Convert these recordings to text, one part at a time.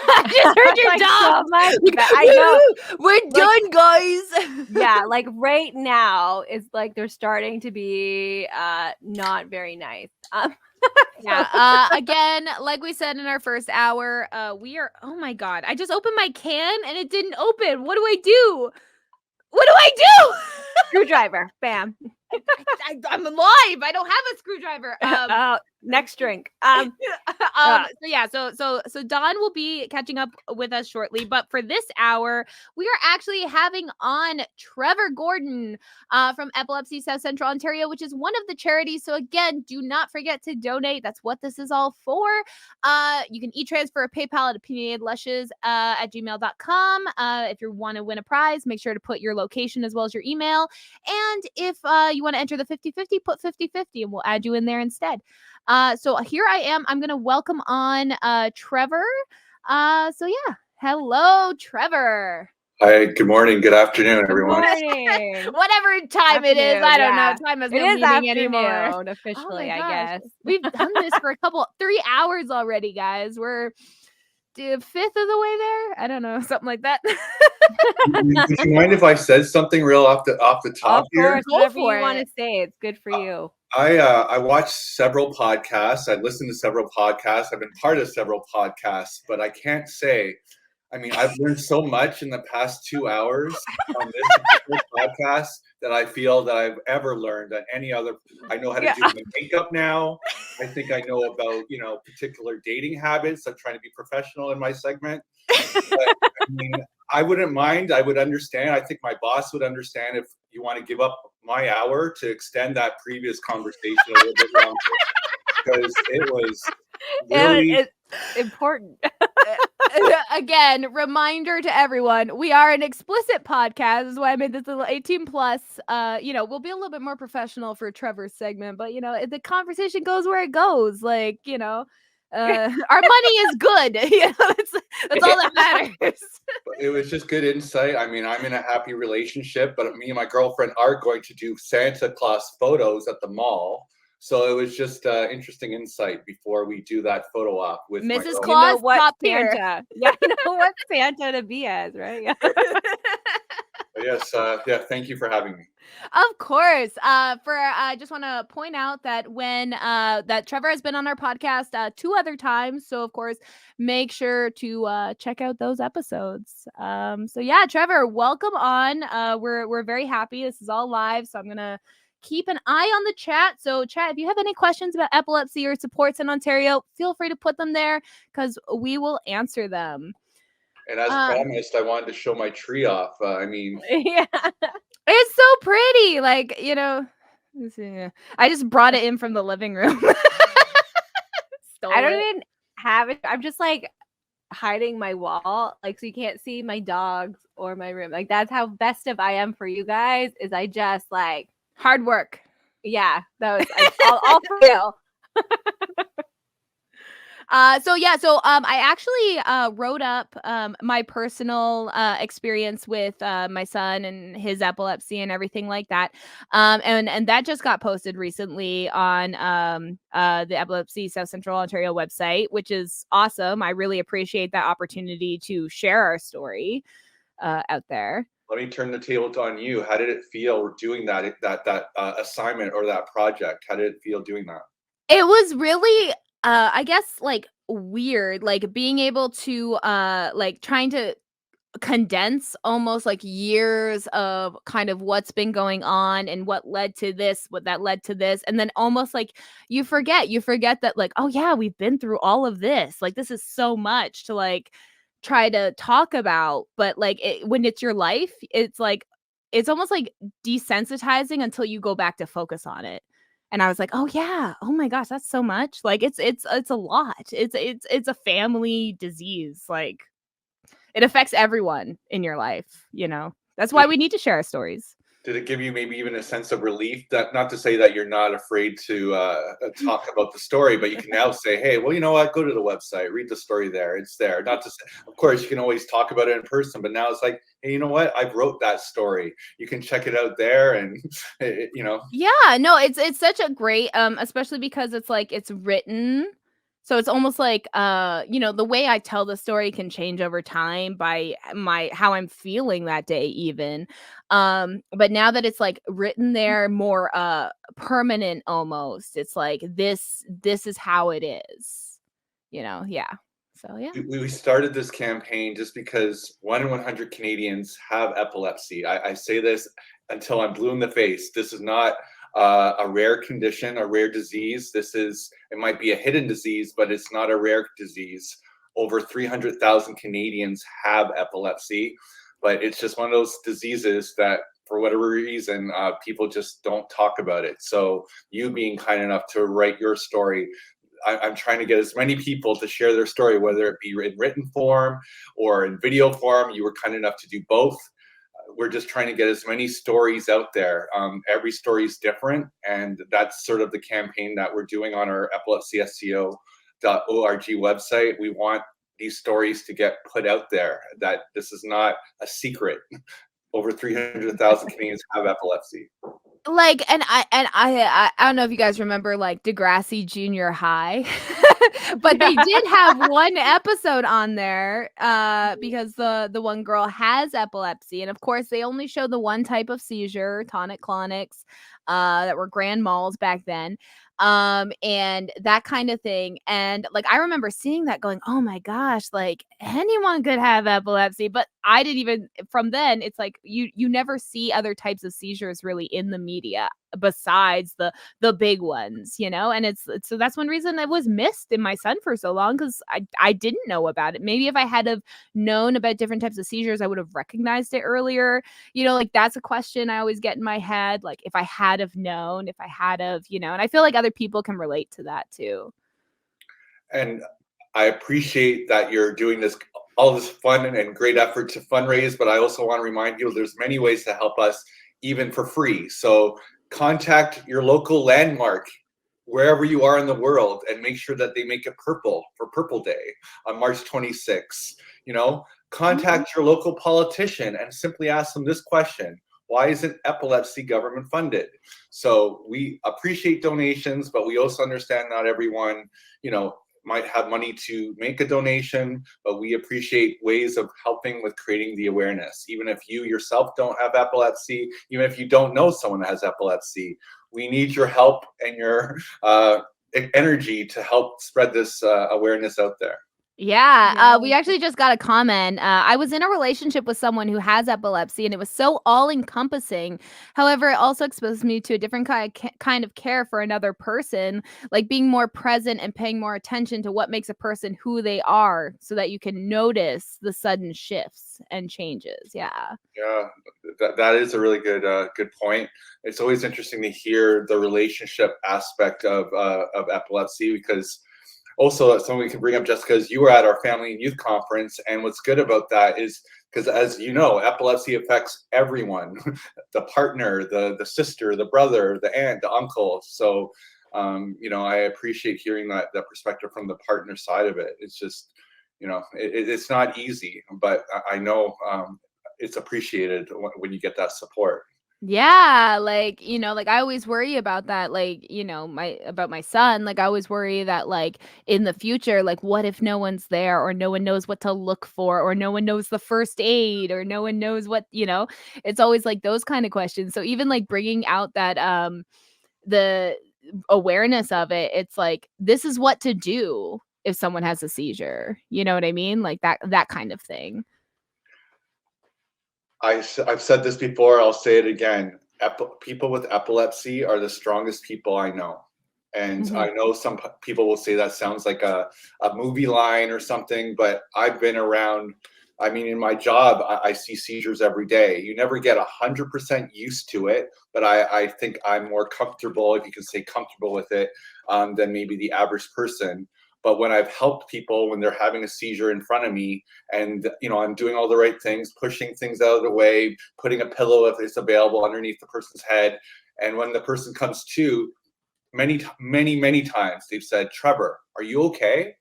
I just heard your Like, dog. so much that I know. We're done, guys. Yeah, like right now it's like they're starting to be not very nice. Yeah. Again, like we said in our first hour, we are. Oh my god! I just opened my can and it didn't open. What do I do? What do I do? Screwdriver, bam. I'm alive. I don't have a screwdriver. Next drink. So Dawn will be catching up with us shortly, but for this hour, we are actually having on Trevor Gordon from Epilepsy South Central Ontario, which is one of the charities. So again, do not forget to donate. That's what this is all for. You can e-transfer or PayPal at opinionatedlushes at gmail.com. If you want to win a prize, make sure to put your location as well as your email. And if you want to enter the 50-50, put 50-50 and we'll add you in there instead. So here I am. I'm going to welcome on Trevor. So yeah, hello, Trevor. Hi, good morning, good afternoon, everyone. Good morning. Whatever time it is, I don't know. Time has no meaning anymore. Officially, Oh I guess. We've done this for 3 hours already, guys. We're a fifth of the way there. I don't know, something like that. Would you mind if I said something real off the top here? Of course, whatever you want to say, it's good for you. I watched several podcasts. I listened to several podcasts. I've been part of several podcasts, but I can't say. I mean, I've learned so much in the past 2 hours on this particular podcast that I feel that I've ever learned at any other. I know how to do my makeup now. I think I know about, particular dating habits. I'm trying to be professional in my segment. But, I mean, I wouldn't mind. I would understand. I think my boss would understand if you want to give up my hour to extend that previous conversation a little bit longer. Because it was really it's important. Again, reminder to everyone, we are an explicit podcast. This is why I made this little 18 plus. We'll be a little bit more professional for Trevor's segment, but the conversation goes where it goes. Like, our money is good. That's all that matters. It was just good insight. I mean, I'm in a happy relationship, but me and my girlfriend are going to do Santa Claus photos at the mall. So it was just interesting insight before we do that photo op with Mrs. Claus, top tier. Santa. Yeah, I know what Santa to be as, right? Yeah. Yes. Thank you for having me. Of course. I just want to point out that when that Trevor has been on our podcast 2 other times, so of course make sure to check out those episodes. So yeah, Trevor, welcome on. We're very happy. This is all live, so I'm gonna keep an eye on the chat. So chat, if you have any questions about epilepsy or supports in Ontario, feel free to put them there because we will answer them. And as promised, I wanted to show my tree off. Yeah. It's so pretty. Like, I just brought it in from the living room. I don't even have it. I'm just like hiding my wall, like, so you can't see my dogs or my room. Like, that's how festive I am for you guys, is I just like hard work. Yeah, that was all for real. I actually wrote up my personal experience with my son and his epilepsy and everything like that. And that just got posted recently on the Epilepsy South Central Ontario website, which is awesome. I really appreciate that opportunity to share our story out there. Let me turn the table on you. How did it feel doing that assignment or that project? How did it feel doing that? It was really I guess like weird, like being able to like trying to condense almost like years of kind of what's been going on and what led to this, what that led to this, and then almost like you forget that, like, oh yeah, we've been through all of this, like this is so much to like try to talk about, but like when it's your life, it's like it's almost like desensitizing until you go back to focus on it. And I was like, oh yeah, oh my gosh, that's so much. Like it's a lot. It's a family disease. Like it affects everyone in your life, That's why we need to share our stories. Did it give you maybe even a sense of relief? That, not to say that you're not afraid to talk about the story, but you can now say, hey, well, you know what? Go to the website, read the story there. It's there. Not to say, of course, you can always talk about it in person, but now it's like, hey, you know what? I wrote that story. You can check it out there, and Yeah, no, it's such a great, especially because it's like it's written So it's almost like, the way I tell the story can change over time by how I'm feeling that day even. But now that it's like written there more permanent almost, it's like this is how it is. Yeah. So yeah. We started this campaign just because 1 in 100 Canadians have epilepsy. I say this until I'm blue in the face. This is not a rare condition, a rare disease. It might be a hidden disease, but it's not a rare disease. Over 300,000 Canadians have epilepsy, but it's just one of those diseases that, for whatever reason, people just don't talk about it. So you being kind enough to write your story, I'm trying to get as many people to share their story, whether it be in written form or in video form. You were kind enough to do both. We're just trying to get as many stories out there. Every story is different, and that's sort of the campaign that we're doing on our epilepsysco.org website. We want these stories to get put out there, that this is not a secret. Over 300,000 Canadians have epilepsy. Like, I don't know if you guys remember like Degrassi Junior High, but they did have one episode on there because the one girl has epilepsy, and of course they only show the one type of seizure, tonic-clonics, that were grand mals back then, and that kind of thing. And like I remember seeing that going, oh my gosh, like anyone could have epilepsy. But I didn't even, from then it's like you never see other types of seizures really in the media besides the big ones, and it's so that's one reason it was missed in my son for so long, because I didn't know about it. Maybe if I had have known about different types of seizures, I would have recognized it earlier. Like that's a question I always get in my head, like if I had have known, if I had have, and I feel like other people can relate to that too. And I appreciate that you're doing all this fun and great effort to fundraise, but I also want to remind you there's many ways to help us, even for free. So contact your local landmark wherever you are in the world and make sure that they make it purple for Purple Day on March 26th. Contact your local politician and simply ask them this question: why isn't epilepsy government funded? So we appreciate donations, but we also understand not everyone, might have money to make a donation, but we appreciate ways of helping with creating the awareness. Even if you yourself don't have epilepsy, even if you don't know someone that has epilepsy, we need your help and your energy to help spread this awareness out there. Yeah, we actually just got a comment. I was in a relationship with someone who has epilepsy, and it was so all-encompassing. However, it also exposed me to a different kind of care for another person, like being more present and paying more attention to what makes a person who they are, so that you can notice the sudden shifts and changes. Yeah. Yeah, that is a really good point. It's always interesting to hear the relationship aspect of epilepsy, because also something we can bring up, Jessica, is you were at our family and youth conference, and what's good about that is, because as you know, epilepsy affects everyone, the partner, the sister, the brother, the aunt, the uncle. So I appreciate hearing that perspective from the partner side of it. It's just, it's not easy, but I know it's appreciated when you get that support. Yeah, like, like I always worry about that, like, about my son. Like I always worry that like in the future, like what if no one's there, or no one knows what to look for, or no one knows the first aid, or no one knows what, it's always like those kind of questions. So even like bringing out that the awareness of it, it's like this is what to do if someone has a seizure. You know what I mean? Like that kind of thing. I've said this before, I'll say it again. People with epilepsy are the strongest people I know. And I know some people will say that sounds like a movie line or something, but I've been around. I mean, in my job, I see seizures every day. You never get 100% used to it, but I think I'm more comfortable, if you can say comfortable with it, than maybe the average person. But when I've helped people when they're having a seizure in front of me, and I'm doing all the right things, pushing things out of the way, putting a pillow if it's available underneath the person's head, and when the person comes to, many times they've said, "Trevor, are you okay?"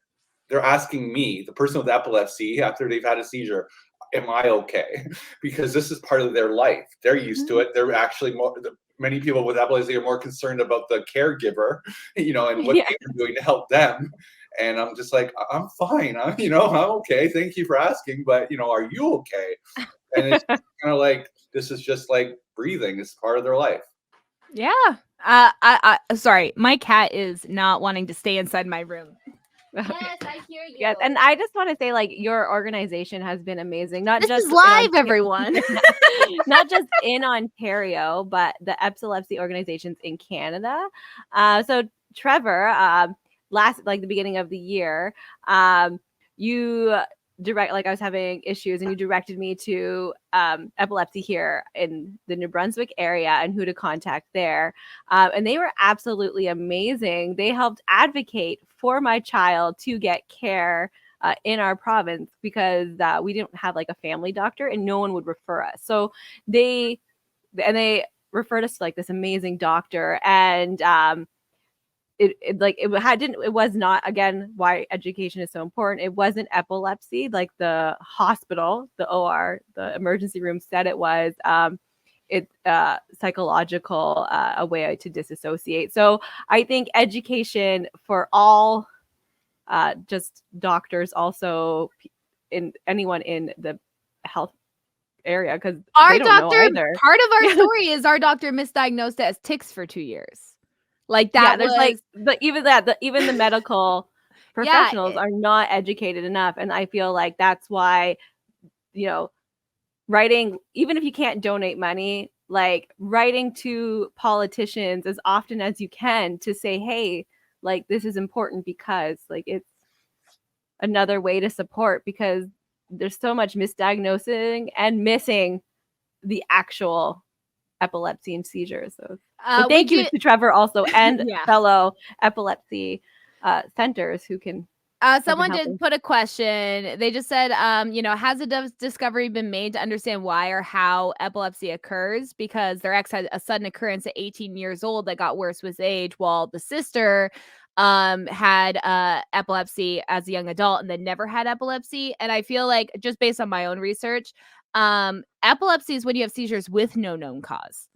They're asking me, the person with epilepsy, after they've had a seizure, am I okay? Because this is part of their life. They're used to it. They're actually many people with epilepsy are more concerned about the caregiver, and what they're doing to help them. And I'm just like, I'm fine. I'm okay. Thank you for asking, but are you okay? And it's kind of like, this is just like breathing. It's part of their life. Yeah. Sorry, my cat is not wanting to stay inside my room. Okay. Yes, I hear you. Yes, and I just want to say, like, your organization has been amazing. Not This just is live, everyone. not just in Ontario, but the epilepsy organizations in Canada. So Trevor, the beginning of the year, you I was having issues, and you directed me to epilepsy here in the New Brunswick area and who to contact there. And they were absolutely amazing. They helped advocate for my child to get care in our province, because we didn't have like a family doctor and no one would refer us. So they referred us to like this amazing doctor, and it was not, again, why education is so important. It wasn't epilepsy like the hospital, the OR, the emergency room said it was. It's psychological, a way to disassociate. So I think education for all, just doctors, also in anyone in the health area, because our they don't know doctor, either. part of our story is our doctor misdiagnosed it as tics for 2 years. Like that there's was even the medical professionals are not educated enough, and I feel like that's why, writing, even if you can't donate money, like writing to politicians as often as you can to say, hey, like, this is important, because like it's another way to support, because there's so much misdiagnosing and missing the actual epilepsy and seizures. So thank you to Trevor also, and fellow epilepsy centers who can. Someone did put a question. They just said, has a discovery been made to understand why or how epilepsy occurs? Because their ex had a sudden occurrence at 18 years old that got worse with age, while the sister had epilepsy as a young adult and then never had epilepsy. And I feel like, just based on my own research, epilepsy is when you have seizures with no known cause.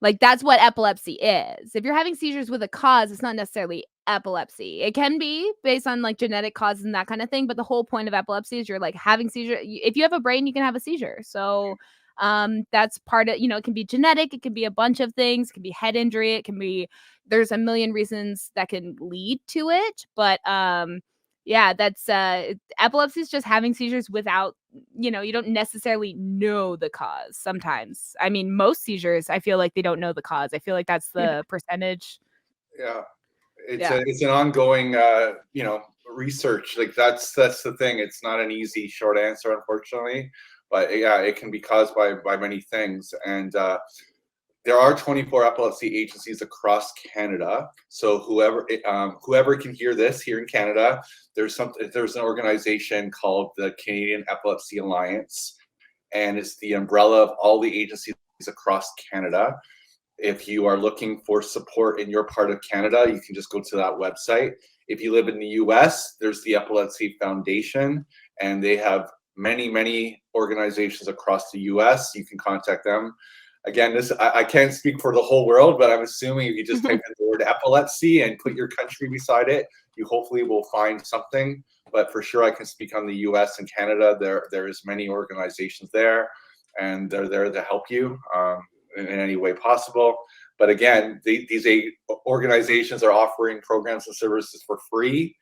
Like, that's what epilepsy is. If you're having seizures with a cause, it's not necessarily epilepsy. It can be based on like genetic causes and that kind of thing, but the whole point of epilepsy is you're like having seizure. If you have a brain, you can have a seizure. So that's part of, it can be genetic, it can be a bunch of things, it can be head injury, it can be, there's a million reasons that can lead to it. But that's epilepsy is just having seizures without, you don't necessarily know the cause sometimes. I mean, most seizures, I feel like they don't know the cause. I feel like that's the percentage. Yeah. It's an ongoing, research. Like that's the thing. It's not an easy short answer, unfortunately, but it can be caused by many things. And there are 24 epilepsy agencies across Canada. So whoever can hear this here in Canada, there's an organization called the Canadian Epilepsy Alliance, and it's the umbrella of all the agencies across Canada. If you are looking for support in your part of Canada, you can just go to that website. If you live in the US, there's the Epilepsy Foundation, and they have many, many organizations across the US. You can contact them. Again, I can't speak for the whole world, but I'm assuming if you just type in the word epilepsy and put your country beside it, you hopefully will find something. But for sure, I can speak on the US and Canada. There is many organizations there, and they're there to help you in any way possible. But again, these organizations are offering programs and services for free.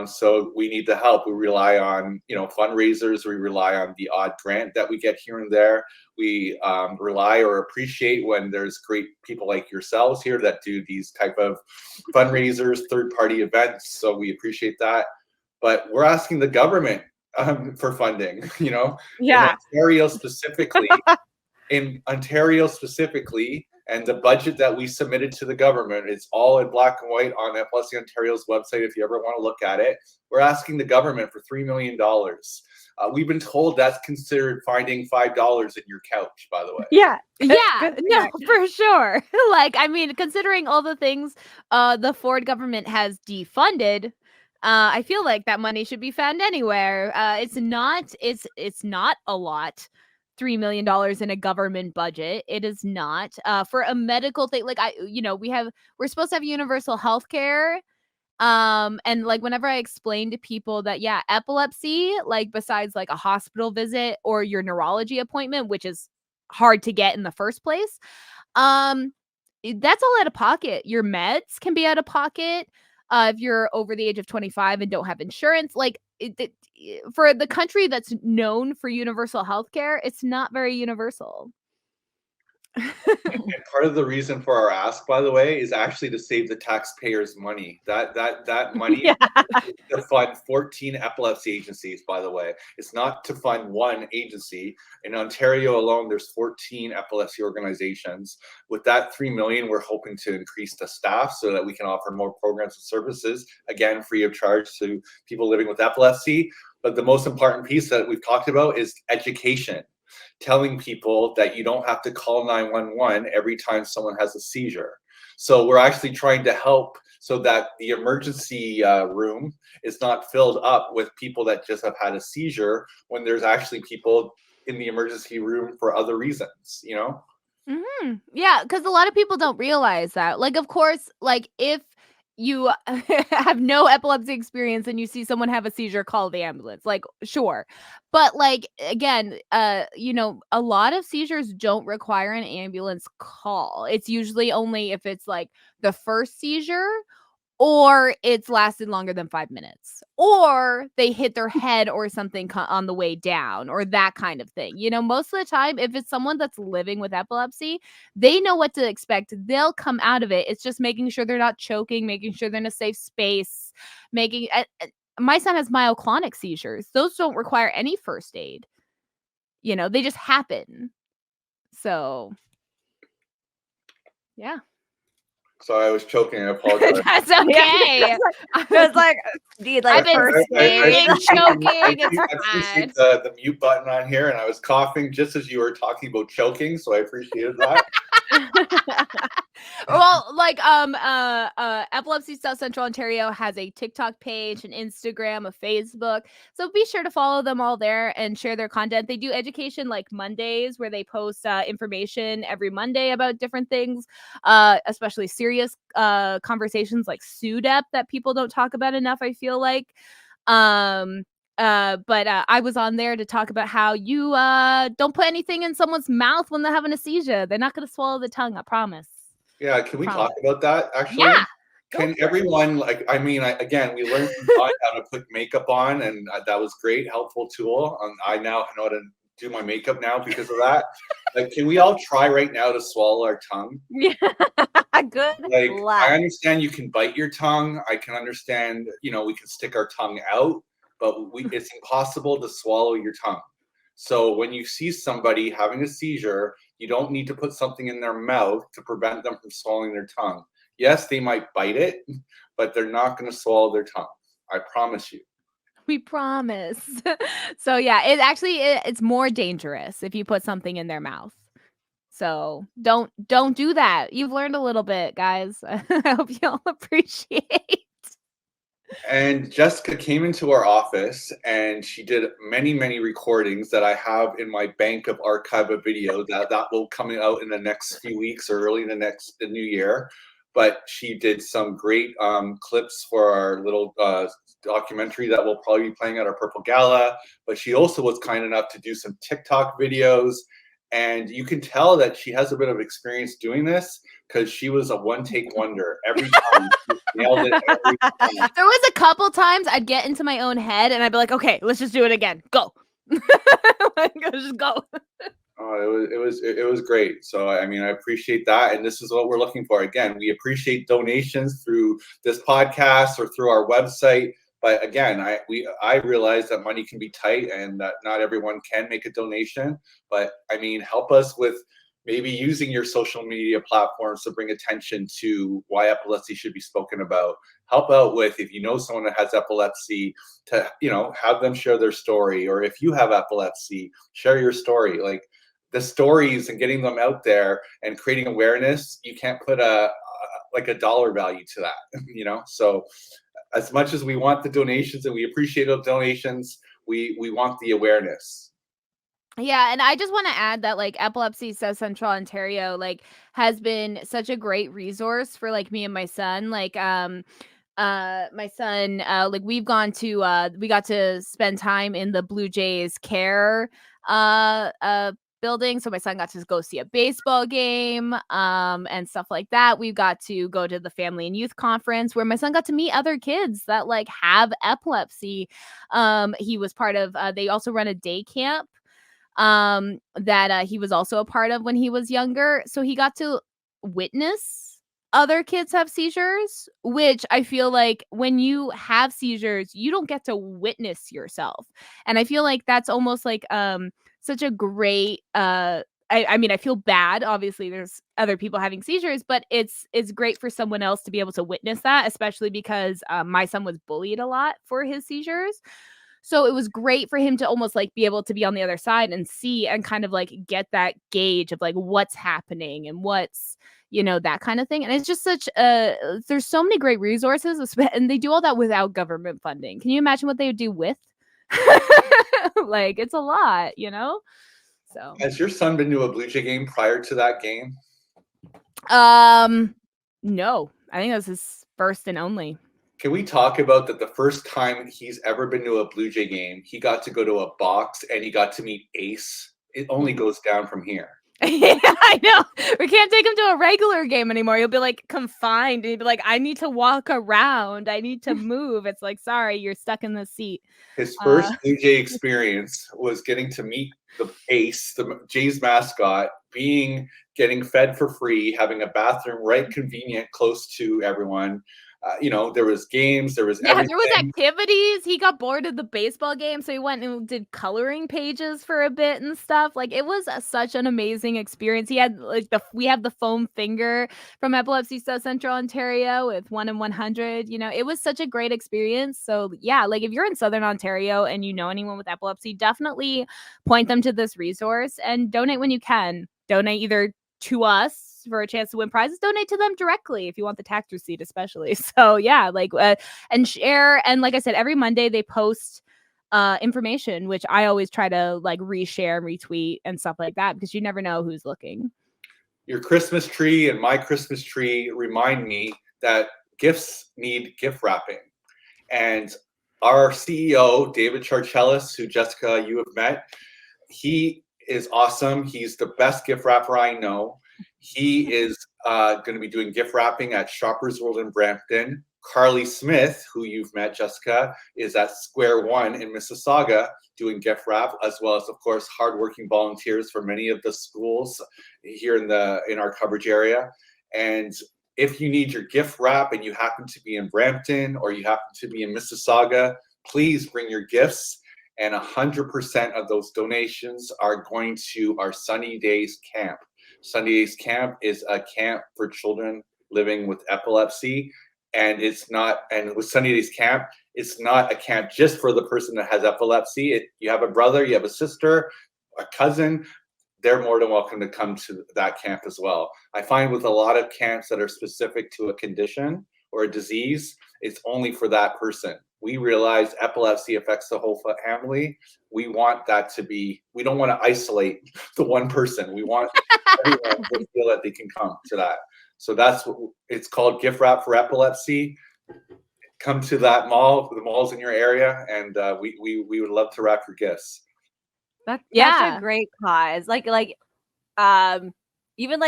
So we need the help. We rely on, fundraisers. We rely on the odd grant that we get here and there. We rely or appreciate when there's great people like yourselves here that do these type of fundraisers, third-party events. So we appreciate that. But we're asking the government for funding, in Ontario specifically. And the budget that we submitted to the government, it's all in black and white on Epilepsy Ontario's website if you ever want to look at it. We're asking the government for $3 million. We've been told that's considered finding $5 in your couch, by the way. Yeah, no, for sure. Like, I mean, considering all the things the Ford government has defunded, I feel like that money should be found anywhere. It's not a lot. $3 million in a government budget. It is not for a medical thing. Like we're supposed to have universal health care, And like whenever I explain to people that, yeah, epilepsy, like besides like a hospital visit or your neurology appointment, which is hard to get in the first place, um, that's all out of pocket. Your meds can be out of pocket. If you're over the age of 25 and don't have insurance, like for the country that's known for universal healthcare, it's not very universal. And part of the reason for our ask, by the way, is actually to save the taxpayers money. That money Yeah. is to fund 14 epilepsy agencies, by the way. It's not to fund one agency. In Ontario alone, there's 14 epilepsy organizations. With that 3 million, we're hoping to increase the staff so that we can offer more programs and services, again, free of charge to people living with epilepsy. But the most important piece that we've talked about is education. Telling people that you don't have to call 911 every time someone has a seizure. So we're actually trying to help so that the emergency room is not filled up with people that just have had a seizure when there's actually people in the emergency room for other reasons, you know? Yeah, because a lot of people don't realize that. Like, of course, like if you have no epilepsy experience and you see someone have a seizure, call the ambulance. Like, sure. But like again, a lot of seizures don't require an ambulance call. It's usually only if it's like the first seizure or it's lasted longer than 5 minutes, or they hit their head or something on the way down, or that kind of thing. Most of the time, if it's someone that's living with epilepsy, they know what to expect. They'll come out of it. It's just making sure they're not choking, making sure they're in a safe space, making my son has myoclonic seizures. Those don't require any first aid. They just happen. So, yeah. Sorry, I was choking. I apologize. That's okay. It's like, need like I've been first singing, aid. choking. I It's appreciate fine. the mute button on here, and I was coughing just as you were talking about choking, so I appreciated that. Well, like Epilepsy South Central Ontario has a TikTok page, an Instagram, a Facebook. So be sure to follow them all there and share their content. They do education like Mondays where they post information every Monday about different things, especially serious conversations like SUDEP that people don't talk about enough, I feel like. But I was on there to talk about how you don't put anything in someone's mouth when they're having a seizure. They're not going to swallow the tongue, I promise. Yeah, can we talk Promise. about that actually? Yeah. Go Can for it. everyone, like, I mean, again, we learned from Todd how to put makeup on, and that was great, helpful tool. I now know how to do my makeup now because of that. Like, can we all try right now to swallow our tongue? Yeah. Good Like, luck. I understand you can bite your tongue. I can understand, we can stick our tongue out, but it's impossible to swallow your tongue. So when you see somebody having a seizure, you don't need to put something in their mouth to prevent them from swallowing their tongue. Yes, they might bite it, but they're not going to swallow their tongue. I promise you. We promise. So yeah, it's more dangerous if you put something in their mouth. So don't do that. You've learned a little bit, guys. I hope y'all appreciate. And Jessica came into our office and she did many, many recordings that I have in my bank of archive of video that will come out in the next few weeks or early in the new year. But she did some great clips for our little documentary that will probably be playing at our Purple Gala. But she also was kind enough to do some TikTok videos. And you can tell that she has a bit of experience doing this because she was a one-take wonder every time. She nailed it every time. There was a couple times I'd get into my own head and I'd be like, okay, let's just do it again. Go. Just go. Oh, it was great. So I mean, I appreciate that, and this is what we're looking for. Again, we appreciate donations through this podcast or through our website. But again, I realize that money can be tight and that not everyone can make a donation. But I mean, help us with maybe using your social media platforms to bring attention to why epilepsy should be spoken about. Help out with, if you know someone that has epilepsy, to have them share their story, or if you have epilepsy, share your story. Like, the stories and getting them out there and creating awareness, you can't put a dollar value to that. So as much as we want the donations and we appreciate those donations, we want the awareness. Yeah, and I just want to add that like Epilepsy South Central Ontario like has been such a great resource for like me and my son. Like my son, like we got to spend time in the Blue Jays care building. So my son got to go see a baseball game and stuff like that. We got to go to the family and youth conference where my son got to meet other kids that like have epilepsy. He was part of they also run a day camp that he was also a part of when he was younger. So he got to witness other kids have seizures, which I feel like when you have seizures, you don't get to witness yourself. And I feel like that's almost like such a great I mean, I feel bad. Obviously, there's other people having seizures, but it's great for someone else to be able to witness that, especially because my son was bullied a lot for his seizures. So it was great for him to almost like be able to be on the other side and see and kind of like get that gauge of like what's happening and what's, that kind of thing. And it's just such there's so many great resources, and they do all that without government funding. Can you imagine what they would do with? Like, it's a lot, So, Has your son been to a Blue Jay game prior to that game? no, I think that's his first and only. Can we talk about that? The first time he's ever been to a Blue Jay game, he got to go to a box and he got to meet Ace. It only goes down from here. Yeah, I know. We can't take him to a regular game anymore. He'll be like confined. He'll be like, I need to walk around. I need to move. It's like, sorry, you're stuck in the seat. His first Blue Jay experience was getting to meet the Ace, the Jays mascot, getting fed for free, having a bathroom right convenient, close to everyone. There was games, there was everything. There was activities. He got bored of the baseball game, so he went and did coloring pages for a bit and stuff. Like, it was such an amazing experience. He had like we have the foam finger from Epilepsy South Central Ontario with 1 in 100. It was such a great experience. So yeah, like if you're in Southern Ontario and you know anyone with epilepsy, definitely point them to this resource and donate when you can. Donate either to us for a chance to win prizes, donate to them directly if you want the tax receipt, especially. So yeah, like and share. And like I said, every Monday they post information, which I always try to like reshare and retweet and stuff like that, because you never know who's looking. Your Christmas tree and my Christmas tree remind me that gifts need gift wrapping. And our CEO, David Charchelis, who Jessica, you have met, he is awesome. He's the best gift wrapper I know. He is going to be doing gift wrapping at Shoppers World in Brampton. Carly Smith, who you've met, Jessica, is at Square One in Mississauga doing gift wrap, as well as, of course, hardworking volunteers for many of the schools here in our coverage area. And if you need your gift wrap and you happen to be in Brampton or you happen to be in Mississauga, please bring your gifts. And 100% of those donations are going to our Sunny Days Camp. Sunny Days Camp is a camp for children living with epilepsy. And with Sunny Days Camp, it's not a camp just for the person that has epilepsy. You have a brother, you have a sister, a cousin, they're more than welcome to come to that camp as well. I find with a lot of camps that are specific to a condition or a disease, it's only for that person. We realize epilepsy affects the whole family. We want that to be, we don't want to isolate the one person. We want everyone to feel that they can come to that. So that's what it's called, gift wrap for epilepsy. Come to that mall, the malls in your area, and we would love to wrap your gifts. That's a great cause. Even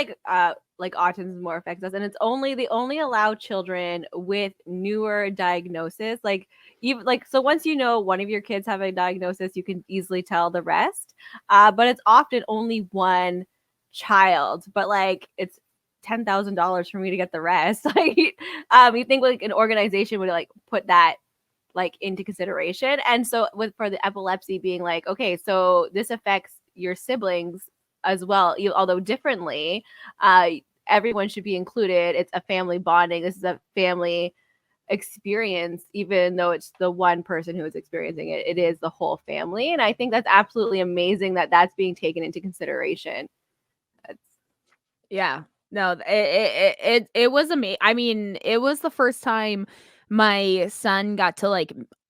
autism more affects us, and they only allow children with newer diagnosis. So once you know one of your kids have a diagnosis, you can easily tell the rest. But it's often only one child. But it's $10,000 for me to get the rest. You think like an organization would put that into consideration. And so for the epilepsy being okay, so this affects your siblings as well, although differently, everyone should be included. It's a family bonding. This is a family experience, even though it's the one person who is experiencing it. It is the whole family. And I think that's absolutely amazing that that's being taken into consideration. Yeah. No, it was amazing. I mean, it was the first time my son got to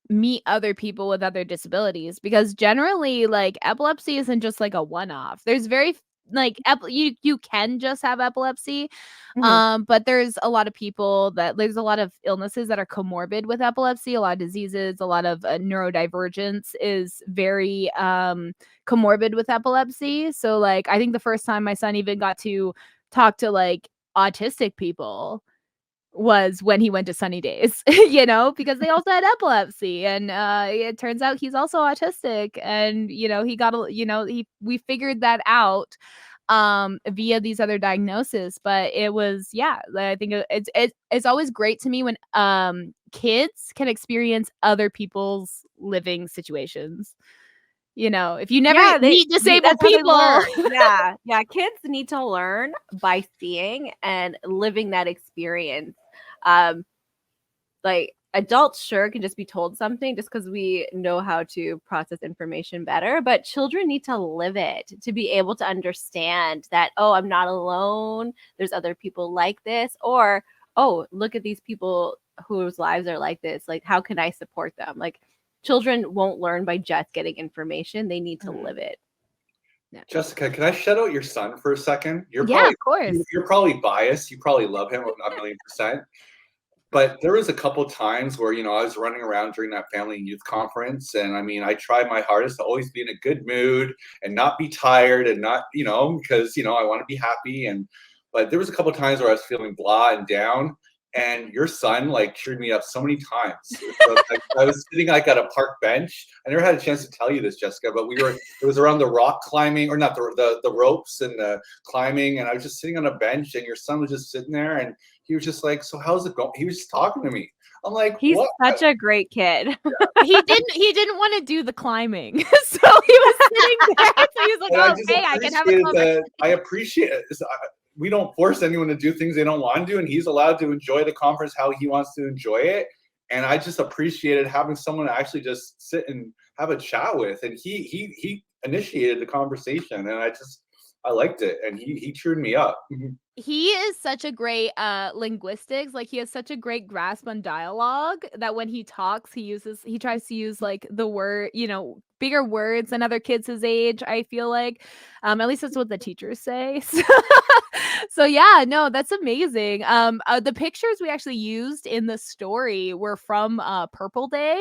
meet other people with other disabilities, because generally epilepsy isn't just a one-off. There's very like you can just have epilepsy. Mhm. But there's a lot of people there's a lot of illnesses that are comorbid with epilepsy, a lot of diseases, a lot of neurodivergence is very comorbid with epilepsy. So like I think the first time my son even got to talk to like autistic people was when he went to Sunny Days, you know, because they also had epilepsy, and it turns out he's also autistic, and you know, he got a, you know, we figured that out via these other diagnoses. But it was, yeah, I think it's always great to me when kids can experience other people's living situations. You know, if you never Yeah, meet disabled that's how they people. learn. Yeah, yeah, kids need to learn by seeing and living that experience. Um, like adults sure can just be told something just because we know how to process information better, but children need to live it to be able to understand that, oh, I'm not alone, there's other people like this, or oh, look at these people whose lives are like this, like how can I support them? Like children won't learn by just getting information, they need to live it. Yeah. Jessica, can I shout out your son for a second? Yeah, of course. You're probably biased. You probably love him a million percent. But there was a couple times where, you know, I was running around during that family and youth conference. And I mean, I tried my hardest to always be in a good mood and not be tired and not, you know, because, you know, I want to be happy. But there was a couple times where I was feeling blah and down. And your son like cheered me up so many times. So, like, I was sitting like at a park bench. I never had a chance to tell you this, Jessica, but it was around the rock climbing, or not the ropes and the climbing. And I was just sitting on a bench and your son was just sitting there and he was just like, so how's it going? He was just talking to me. I'm like, He's what? such a great kid. He didn't want to do the climbing. So he was sitting there. So he was like, And oh, okay, I can have a conversation. I appreciate it. We don't force anyone to do things they don't want to do, and he's allowed to enjoy the conference how he wants to enjoy it. And I just appreciated having someone to actually just sit and have a chat with. And he initiated the conversation, and I liked it, and he cheered me up. He is such a great linguistics, like he has such a great grasp on dialogue that when he talks, he tries to use like the word, you know, bigger words than other kids his age, I feel like. At least that's what the teachers say. So yeah, no, that's amazing. The pictures we actually used in the story were from Purple Day.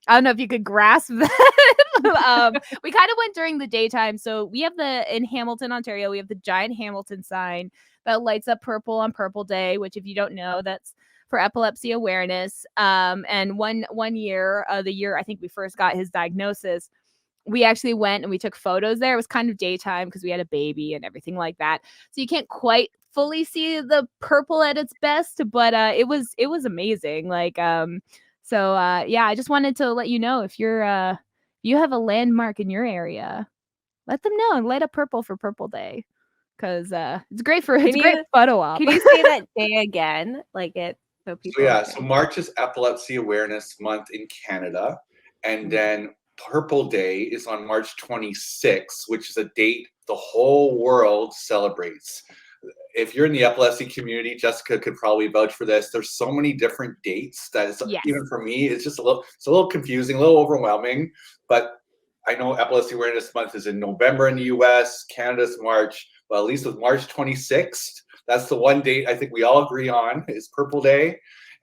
I don't know if you could grasp that. We kind of went during the daytime. So we have in Hamilton, Ontario, we have the giant Hamilton sign that lights up purple on Purple Day, which if you don't know, that's for epilepsy awareness. And one year, the year I think we first got his diagnosis, we actually went and we took photos there. It was kind of daytime because we had a baby and everything like that. So you can't quite fully see the purple at its best, but it was amazing. Like yeah, I just wanted to let you know if you have a landmark in your area, let them know and light up purple for Purple Day. Because it's great photo op. Can you say that day again? Like it so people. So March is Epilepsy Awareness Month in Canada, and then Purple Day is on March 26th, which is a date the whole world celebrates. If you're in the epilepsy community, Jessica could probably vouch for this. There's so many different dates that even for me, it's a little confusing, a little overwhelming. But I know Epilepsy Awareness Month is in November in the US, Canada's March. Well, at least with March 26th, that's the one date I think we all agree on is Purple Day.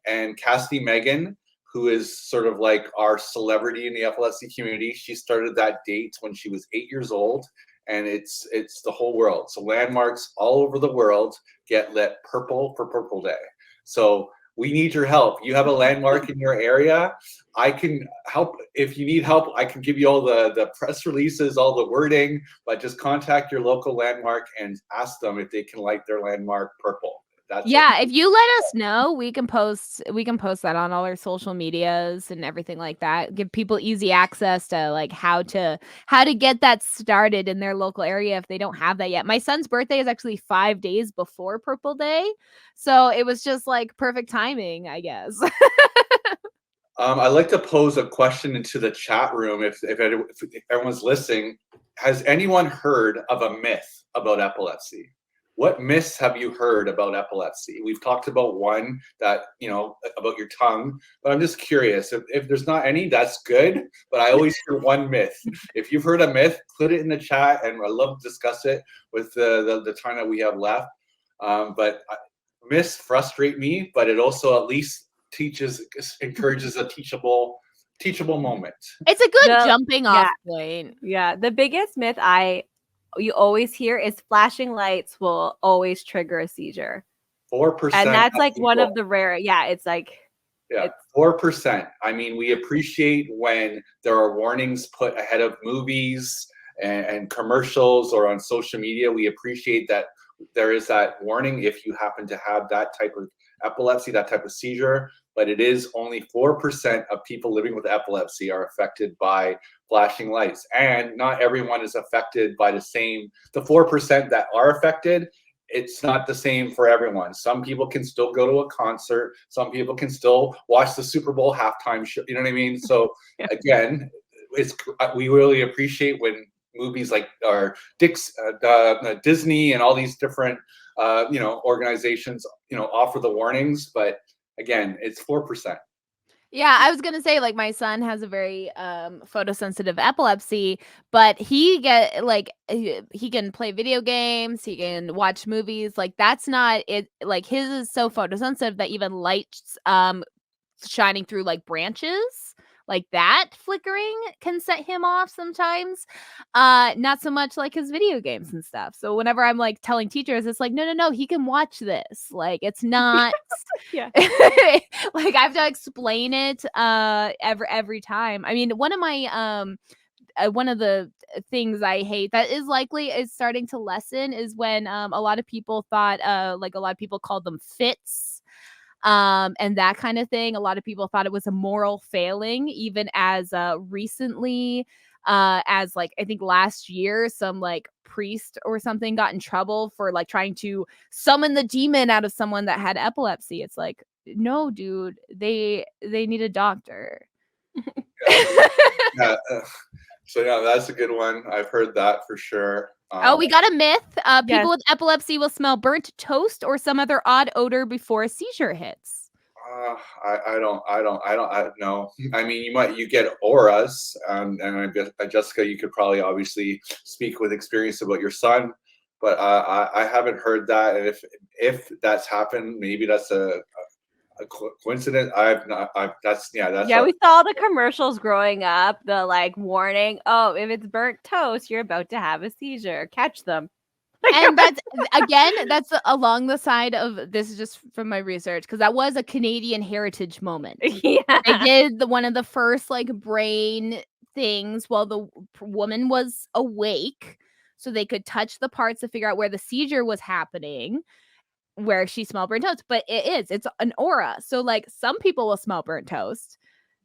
And Cassidy Megan, who is sort of like our celebrity in the epilepsy community, she started that date when she was 8 years old. And it's the whole world. So landmarks all over the world get lit purple for Purple Day. So we need your help. You have a landmark in your area. I can help. If you need help, I can give you all the press releases, all the wording, but just contact your local landmark and ask them if they can light their landmark purple. If you let us know, we can post that on all our social medias and everything like that. Give people easy access to like how to get that started in their local area if they don't have that yet. My son's birthday is actually 5 days before Purple Day, so it was just like perfect timing, I guess. I'd like to pose a question into the chat room if everyone's listening. Has anyone heard of a myth about epilepsy? what myths have you heard about epilepsy? We've talked about one that, about your tongue, but I'm just curious if there's not any, that's good. But I always hear one myth. If you've heard a myth, put it in the chat, and I'd love to discuss it with the time that we have left. But myths frustrate me, but it also at least encourages a teachable moment. It's a good jumping off point. Yeah, the biggest myth you always hear is flashing lights will always trigger a seizure. 4%. And that's like one of the rare. Yeah, it's like. Yeah, 4%. I mean, we appreciate when there are warnings put ahead of movies and commercials or on social media. We appreciate that there is that warning if you happen to have that type of epilepsy, that type of seizure. But it is only 4% of people living with epilepsy are affected by flashing lights. And not everyone is affected by the 4% that are affected, it's not the same for everyone. Some people can still go to a concert. Some people can still watch the Super Bowl halftime show. You know what I mean? So again, we really appreciate when movies like Disney and all these different organizations offer the warnings. But again, it's 4%. Yeah, I was gonna say, like, my son has a very photosensitive epilepsy, but he can play video games, he can watch movies. Like, that's not it. Like, his is so photosensitive that even lights shining through like branches, like that flickering can set him off sometimes. Not so much like his video games and stuff. So whenever I'm like telling teachers, it's like, no, he can watch this. Like, it's not Yeah. like, I have to explain it every time. I mean, one of the things I hate that is starting to lessen is when a lot of people thought a lot of people called them fits, and that kind of thing. A lot of people thought it was a moral failing, even as recently as like I think last year, some like priest or something got in trouble for like trying to summon the demon out of someone that had epilepsy. It's like, no, dude, they need a doctor. Yeah. So yeah, that's a good one. I've heard that for sure. We got a myth. People with epilepsy will smell burnt toast or some other odd odor before a seizure hits. I don't know. I mean, you get auras, and Jessica, you could probably obviously speak with experience about your son, but I haven't heard that. And if that's happened, maybe that's a coincidence. We saw the commercials growing up, the like warning, oh, if it's burnt toast, you're about to have a seizure, catch them. And that's along the side of, this is just from my research, because that was a Canadian heritage moment. Yeah, they did one of the first like brain things while the woman was awake, so they could touch the parts to figure out where the seizure was happening, where she smelled burnt toast. But it's an aura. So like, some people will smell burnt toast.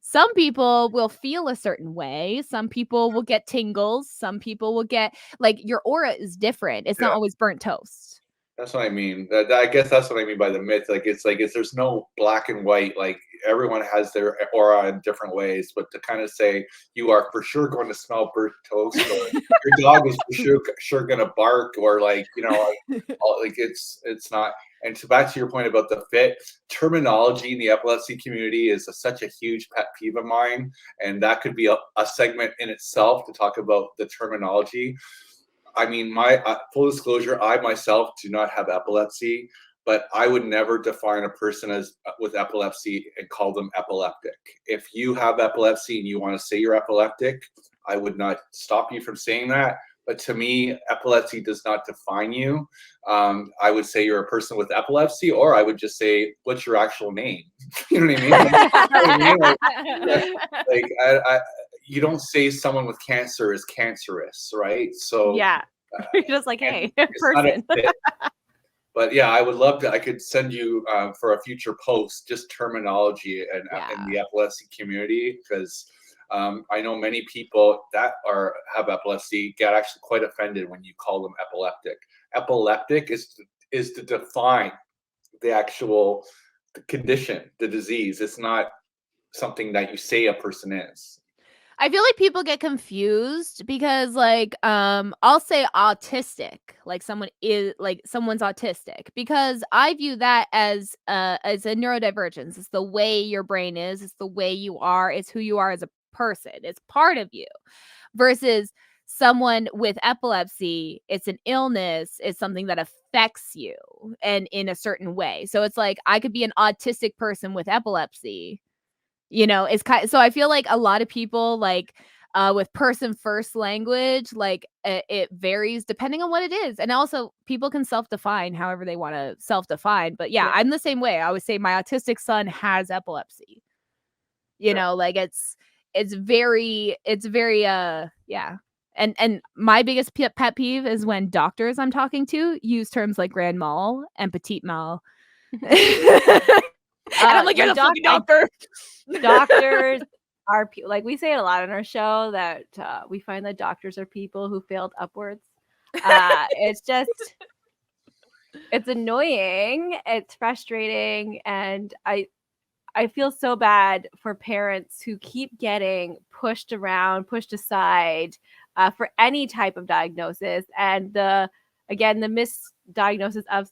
Some people will feel a certain way. Some people will get tingles. Some people will get, like, your aura is different. It's not always burnt toast. That's what I mean. I guess that's what I mean by the myth. Like, it's there's no black and white. Like, everyone has their aura in different ways. But to kind of say you are for sure going to smell burnt toast, or your dog is for sure going to bark, or like, it's not. And back to your point about the fit, terminology in the epilepsy community is such a huge pet peeve of mine. And that could be a segment in itself to talk about the terminology. I mean, my full disclosure, I myself do not have epilepsy, but I would never define a person as with epilepsy and call them epileptic. If you have epilepsy and you want to say you're epileptic, I would not stop you from saying that. But to me, epilepsy does not define you. I would say you're a person with epilepsy, or I would just say, what's your actual name? You know what I mean? You don't say someone with cancer is cancerous, right? So yeah, you're just like, hey, person. But yeah, I would love to. I could send you for a future post just terminology in the epilepsy community, because I know many people that have epilepsy get actually quite offended when you call them epileptic. Epileptic is to define the actual condition, the disease. It's not something that you say a person is. I feel like people get confused because like I'll say autistic, like someone's autistic, because I view that as a neurodivergence. It's the way your brain is, it's the way you are, it's who you are as a person. It's part of you. Versus someone with epilepsy, it's an illness, it's something that affects you and in a certain way. So it's like I could be an autistic person with epilepsy, it's so I feel like a lot of people like with person first language, like it varies depending on what it is. And also people can self-define however they want to self-define. But yeah, I'm the same way. I would say my autistic son has epilepsy. Like it's very yeah. And my biggest pet peeve is when doctors I'm talking to use terms like grand mal and petite mal. And I'm like, you're the fucking doctor. Doctors are like, we say it a lot on our show that we find that doctors are people who failed upwards. It's just, it's annoying. It's frustrating. And I feel so bad for parents who keep getting pushed around, pushed aside for any type of diagnosis. And the misdiagnosis of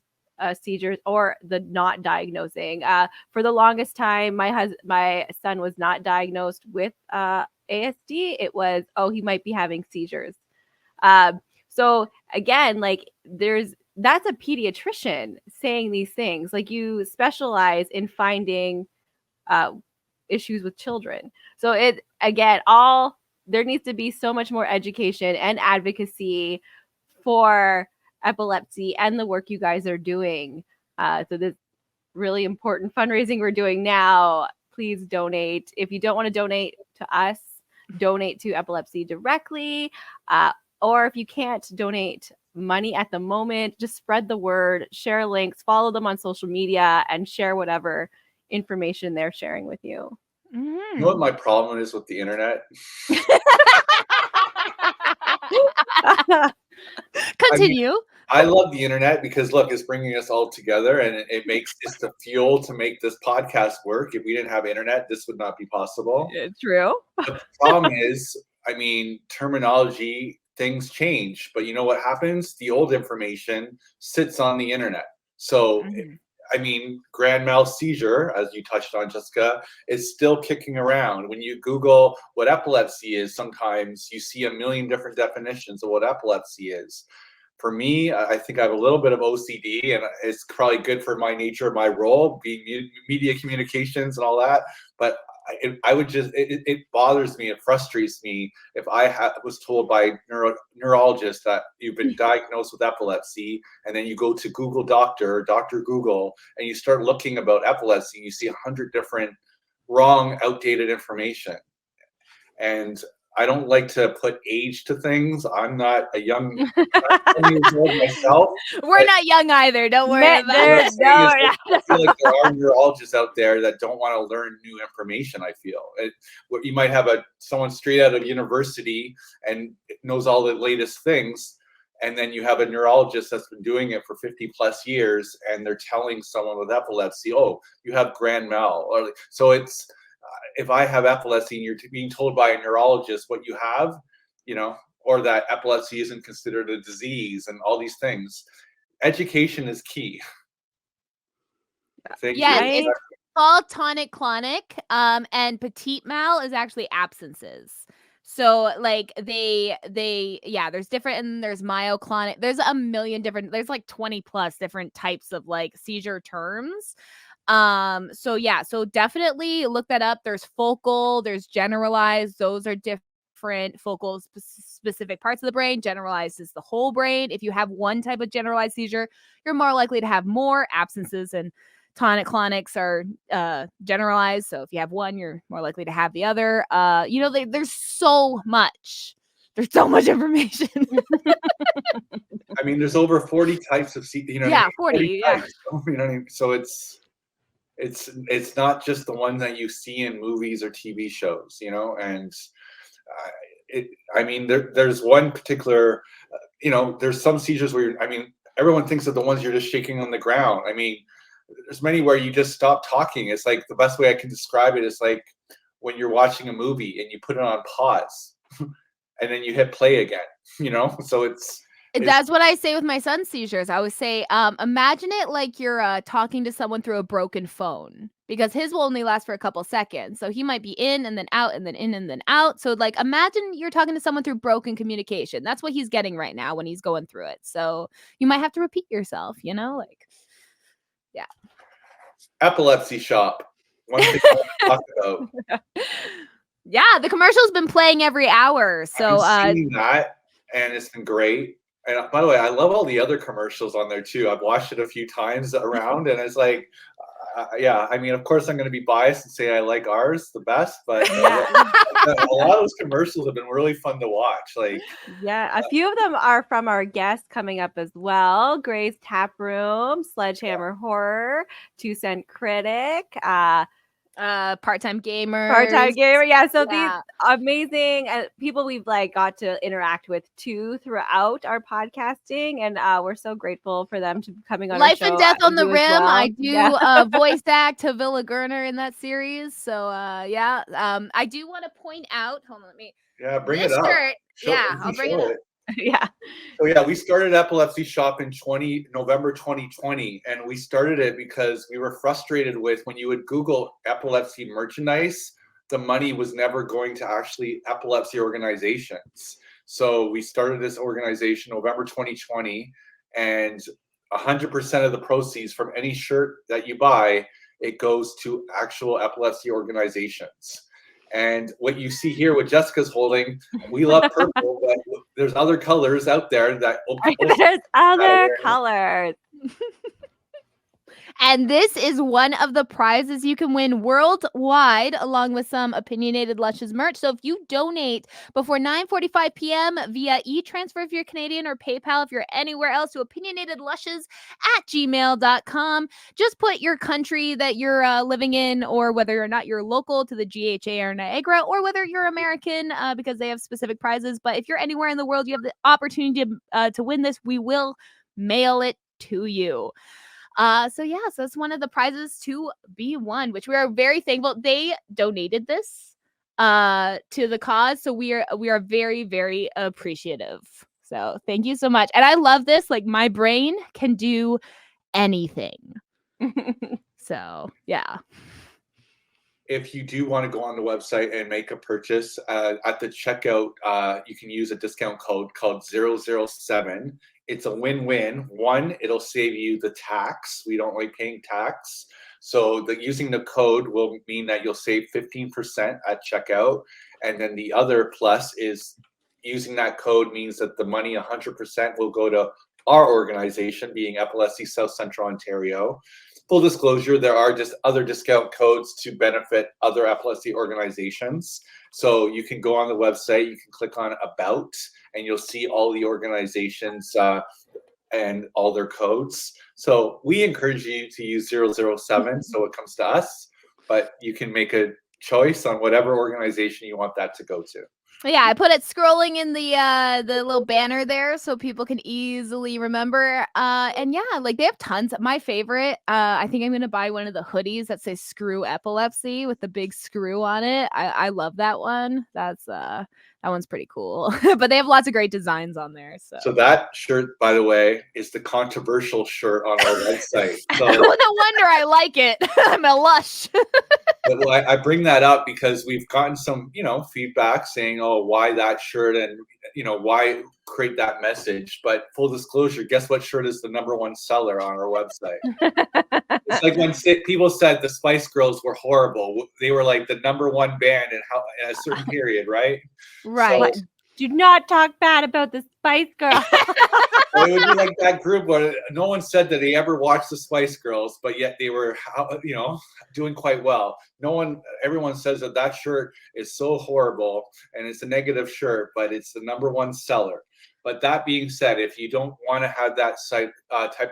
seizures or the not diagnosing. For the longest time, my son was not diagnosed with ASD. It was, he might be having seizures. So again, like that's a pediatrician saying these things. Like you specialize in finding issues with children. So there needs to be so much more education and advocacy for epilepsy and the work you guys are doing. So this really important fundraising we're doing now, please donate. If you don't want to donate to us, donate to epilepsy directly. Or if you can't donate money at the moment, just spread the word, share links, follow them on social media, and share whatever information they're sharing with you. You know what my problem is with the internet? Continue. I love the internet because look, it's bringing us all together, and it makes it's the fuel to make this podcast work. If we didn't have internet, this would not be possible. It's true. The problem is, terminology, things change, but you know what happens? The old information sits on the internet. So grand mal seizure, as you touched on, Jessica, is still kicking around. When you Google what epilepsy is, sometimes you see a million different definitions of what epilepsy is. For me, I think I have a little bit of OCD, and it's probably good for my nature, my role, being media communications and all that. But it bothers me, it frustrates me if I was told by neurologist that you've been diagnosed with epilepsy, and then you go to Google Doctor Google, and you start looking about epilepsy, and you see 100 different wrong, outdated information. And I don't like to put age to things. I'm not a young 20 years old myself. We're not young either. Don't worry about it. I feel like there are neurologists out there that don't want to learn new information. I feel you might have someone straight out of university and knows all the latest things, and then you have a neurologist that's been doing it for 50 plus years, and they're telling someone with epilepsy, "Oh, you have grand mal." So it's if I have epilepsy and you're being told by a neurologist what you have, or that epilepsy isn't considered a disease and all these things, education is key. It's called tonic-clonic, and petite mal is actually absences. So like there's different, and there's myoclonic. There's a million different. There's like 20 plus different types of like seizure terms. So definitely look that up. There's focal, there's generalized. Those are different. Focal specific parts of the brain, generalized is the whole brain. If you have one type of generalized seizure, you're more likely to have more. Absences and tonic-clonics are generalized. So if you have one, you're more likely to have the other. There's so much. There's so much information. There's over 40 types of seizure. 40 types, so it's not just the ones that you see in movies or TV shows, and there's one particular, there's some seizures where everyone thinks of the ones you're just shaking on the ground. There's many where you just stop talking. It's like the best way I can describe it is like when you're watching a movie and you put it on pause and then you hit play again, you know? So it's That's what I say with my son's seizures. I always say, imagine it like you're talking to someone through a broken phone, because his will only last for a couple seconds. So he might be in and then out and then in and then out. So like imagine you're talking to someone through broken communication. That's what he's getting right now when he's going through it. So you might have to repeat yourself, you know, like, yeah. Epilepsy Shop. One thing I want to talk about. Yeah, the commercial's been playing every hour. So I've been seeing that, and it's been great. And by the way, I love all the other commercials on there too. I've watched it a few times around, and it's like, yeah. I mean, of course, I'm going to be biased and say I like ours the best, but a lot of those commercials have been really fun to watch. Like, yeah, a few of them are from our guests coming up as well. Gray's Tap Room, Sledgehammer Horror, 2 Cent Critic, part-time gamer. Part-time gamer. Yeah, so Yeah. these amazing people we've like got to interact with too throughout our podcasting, and we're so grateful for them to coming on Life our show. and Death on the You as Rim. well. I do Yeah. voice act to Villa Gerner in that series. So yeah. I do want to point out, hold on, let me bring this it up. shirt. I'll bring it up. Yeah. So yeah, we started Epilepsy Shop in November 2020, and we started it because we were frustrated with when you would Google epilepsy merchandise, the money was never going to actually epilepsy organizations. So we started this organization November 2020, and 100% of the proceeds from any shirt that you buy, it goes to actual epilepsy organizations. And what you see here, what Jessica's holding, we love purple, but there's other colors out there that there's other colors. And this is one of the prizes you can win worldwide, along with some opinionated Lushes merch. So if you donate before 9:45 p.m. via e-transfer if you're Canadian, or PayPal if you're anywhere else, to opinionatedlushes@gmail.com, just put your country that you're living in, or whether or not you're local to the GHA or Niagara, or whether you're American, because they have specific prizes. But if you're anywhere in the world, you have the opportunity to win this. We will mail it to you. So it's one of the prizes to be won, which we are very thankful. They donated this to the cause, so we are very, very appreciative. So thank you so much. And I love this. Like, my brain can do anything. So yeah. If you do want to go on the website and make a purchase, at the checkout, you can use a discount code called 007. It's a win-win. One, it'll save you the tax. We don't like paying tax. So using the code will mean that you'll save 15% at checkout. And then the other plus is using that code means that the money 100% will go to our organization, being Epilepsy South Central Ontario. Full disclosure, there are just other discount codes to benefit other epilepsy organizations. So you can go on the website, you can click on About, and you'll see all the organizations and all their codes. So we encourage you to use 007 so it comes to us, but you can make a choice on whatever organization you want that to go to. Yeah, I put it scrolling in the little banner there so people can easily remember. And yeah, like, they have tons. My favorite, I think I'm gonna buy one of the hoodies that says "Screw Epilepsy" with the big screw on it. I love that one. That one's pretty cool. But they have lots of great designs on there. So that shirt, by the way, is the controversial shirt on our website. So no wonder I like it. I'm a lush. But I bring that up because we've gotten some, feedback saying, "Oh, why that shirt?" and why create that message. But full disclosure, guess what shirt is the #1 seller on our website? It's like when people said the Spice Girls were horrible. They were like the #1 band in a certain period, right? Right. So, do not talk bad about the Spice Girls. It would be like that group where no one said that they ever watched the Spice Girls, but yet they were, doing quite well. Everyone says that shirt is so horrible and it's a negative shirt, but it's the #1 seller. But that being said, if you don't want to have that type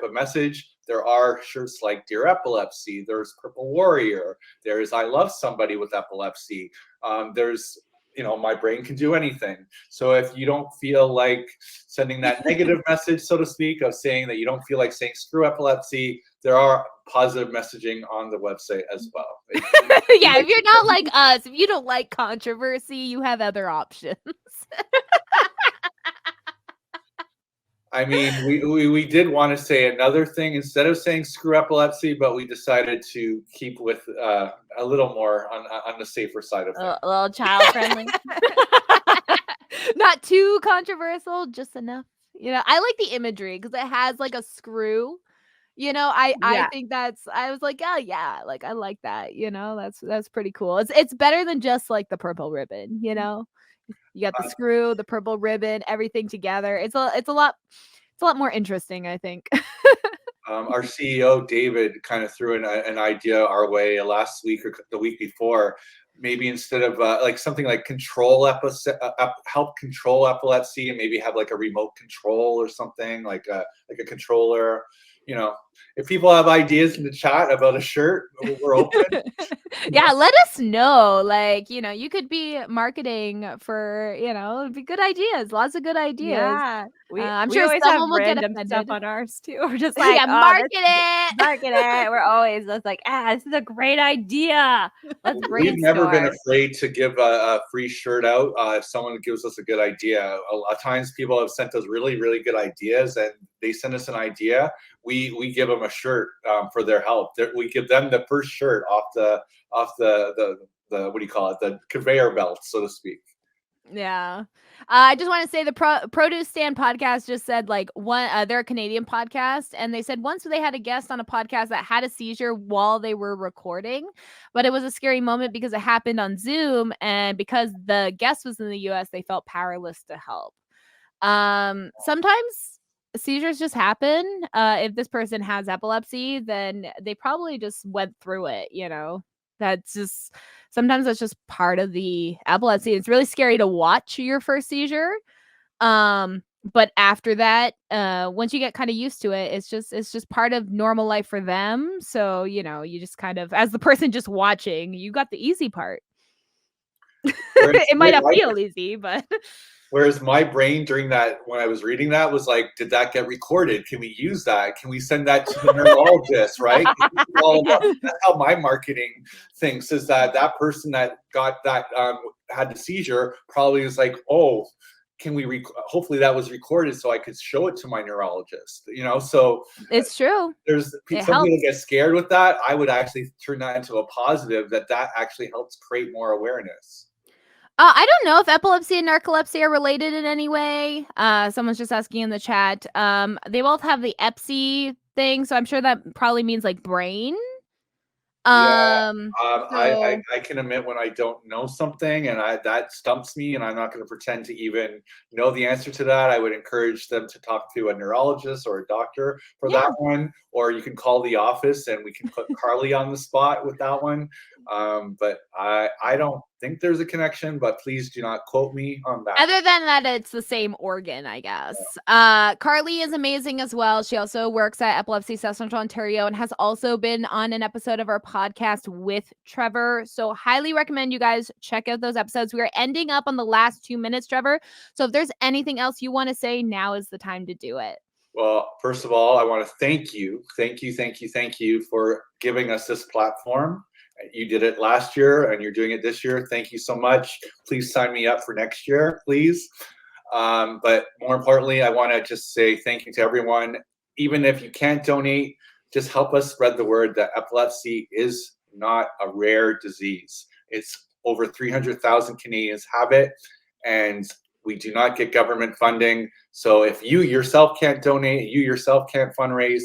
of message, there are shirts like Dear Epilepsy, there's Purple Warrior, there's I Love Somebody with Epilepsy, there's my brain can do anything. So if you don't feel like sending that negative message, so to speak, of saying that you don't feel like saying screw epilepsy, there are positive messaging on the website as well. Yeah, if you're not like us, if you don't like controversy, you have other options. I mean, we did want to say another thing instead of saying screw epilepsy, but we decided to keep with a little more on the safer side of things. A little child friendly. Not too controversial, just enough. I like the imagery because it has like a screw. I think I was like, oh yeah, like I like that. That's pretty cool. It's better than just like the purple ribbon. You got the screw, the purple ribbon, everything together. It's a lot more interesting, I think. Our CEO David kind of threw an idea our way last week or the week before. Maybe instead of like something like help control epilepsy, and maybe have like a remote control or something like a controller. If people have ideas in the chat about a shirt, we're open. Yeah, let us know. Like, you could be marketing for, it'd be good ideas. Lots of good ideas. Yeah. I'm we sure always someone have will get random offended. stuff on ours too. We're just like, yeah, market it. Market it. We're always just like, this is a great idea. Let's brainstorm. We've never been afraid to give a free shirt out if someone gives us a good idea. A lot of times people have sent us really, really good ideas, and they send us an idea. We give them a shirt for their help. We give them the first shirt off the what do you call it? The conveyor belt, so to speak. Yeah. I just want to say the Produce Stand podcast just said like they're a Canadian podcast, and they said once they had a guest on a podcast that had a seizure while they were recording, but it was a scary moment because it happened on Zoom, and because the guest was in the US, they felt powerless to help. Sometimes seizures just happen. If this person has epilepsy, then they probably just went through it, sometimes that's just part of the epilepsy. It's really scary to watch your first seizure. But after that, once you get kind of used to it, it's just part of normal life for them. So, you just kind of, as the person just watching, you got the easy part. It might not feel easy, but whereas my brain during that, when I was reading that, was like, did that get recorded? Can we use that? Can we send that to the neurologist, right? That's how my marketing thinks, is that person that got that, had the seizure probably was like, oh, can we, hopefully that was recorded so I could show it to my neurologist, so. It's true. There's some people get scared with that. I would actually turn that into a positive, that actually helps create more awareness. I don't know if epilepsy and narcolepsy are related in any way. Someone's just asking in the chat. They both have the Epsy thing, so I'm sure that probably means like brain. I can admit when I don't know something, and that stumps me, and I'm not going to pretend to even know the answer to that. I would encourage them to talk to a neurologist or a doctor for that one, or you can call the office and we can put Carly on the spot with that one. But I don't think there's a connection, but please do not quote me on that. Other than that, it's the same organ, I guess. Yeah. Carly is amazing as well. She also works at Epilepsy South Central Ontario and has also been on an episode of our podcast with Trevor. So highly recommend you guys check out those episodes. We are ending up on the last 2 minutes, Trevor. So if there's anything else you want to say, now is the time to do it. Well, first of all, I want to thank you for giving us this platform. You did it last year and you're doing it this year. Thank you so much. Please sign me up for next year, please. But more importantly, I want to just say thank you to everyone. Even if you can't donate, just help us spread the word that epilepsy is not a rare disease. It's over 300,000 Canadians have it, and we do not get government funding. So if you yourself can't donate, you yourself can't fundraise,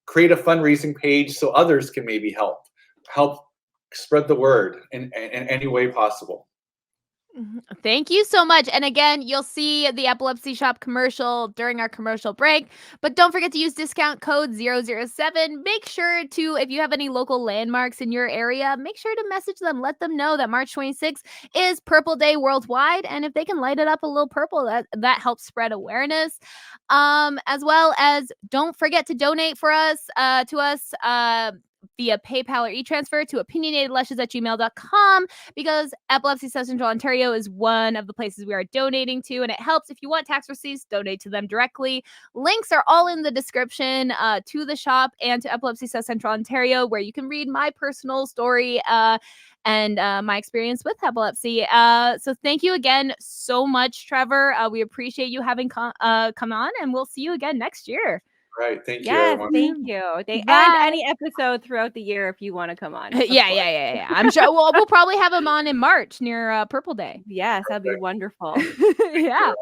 create a fundraising page so others can maybe help spread the word in any way possible. Thank you so much. And again, you'll see the Epilepsy Shop commercial during our commercial break, but don't forget to use discount code 007. Make sure to, if you have any local landmarks in your area, make sure to message them. Let them know that March 26th is Purple Day worldwide. And if they can light it up a little purple, that helps spread awareness. As well as don't forget to donate to us. via PayPal or e-transfer to opinionatedlushes@gmail.com, because Epilepsy South Central Ontario is one of the places we are donating to, and it helps if you want tax receipts, donate to them directly. Links are all in the description to the shop and to Epilepsy South Central Ontario, where you can read my personal story and my experience with epilepsy. So thank you again so much, Trevor. We appreciate you having come on, and we'll see you again next year. Right. Thank you, Yes, everyone. thank you. And Bye. any episode throughout the year if you want to come on. Yeah. I'm sure we'll probably have him on in March near Purple Day. Yes, that'd be wonderful. Yeah.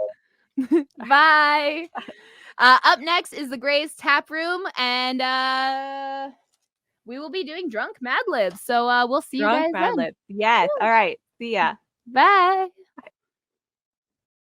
Bye. Up next is the Gray's Tap Room, and we will be doing Drunk Mad Libs. So we'll see you guys Drunk Mad then. Libs. Yes. All right. See ya. Bye.